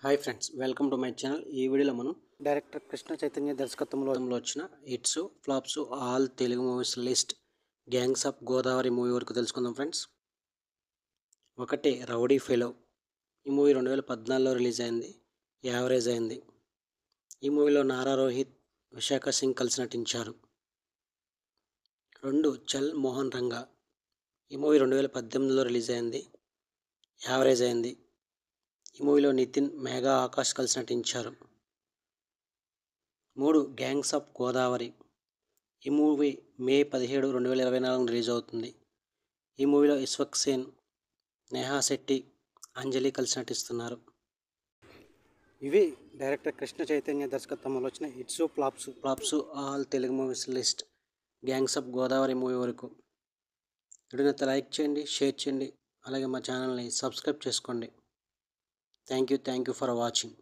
Hi friends, welcome to my channel. ఈ వీడియోలో మనం డైరెక్టర్ కృష్ణ చైతన్య దర్శకత్వంలో వచ్చిన hits flops all Telugu movies list gangs of Godavari movie వరకు తెలుసుకుందాం ఫ్రెండ్స్. ఒకటి రౌడీ ఫెలో. ఈ మూవీ 2014లో రిలీజ్ అయింది. యావరేజ్ అయింది. ఈ మూవీలో నారా రోహిత్, విశాఖ సింగ్ కలిసి నటించారు. 2 చల్ మోహన్ రంగా. ఈ మూవీ 2018లో రిలీజ్ అయింది. యావరేజ్ అయింది. ఈ మూవీలో నితిన్, మేఘా, ఆకాష్ కలిసి నటించారు. 3 గ్యాంగ్స్ ఆఫ్ గోదావరి. ఈ మూవీ మే 17, 2024 రిలీజ్ అవుతుంది. ఈ మూవీలో ఇస్వక్ సేన్, నేహా శెట్టి, అంజలి కలిసి నటిస్తున్నారు. ఇవి డైరెక్టర్ కృష్ణ చైతన్య దర్శకత్వంలో వచ్చిన hits flops all Telugu movies list gangs of Godavari movie వరకు. వీడియోని లైక్ చేయండి, షేర్ చేయండి, అలాగే మా ఛానల్ని సబ్స్క్రైబ్ చేసుకోండి. Thank you for watching.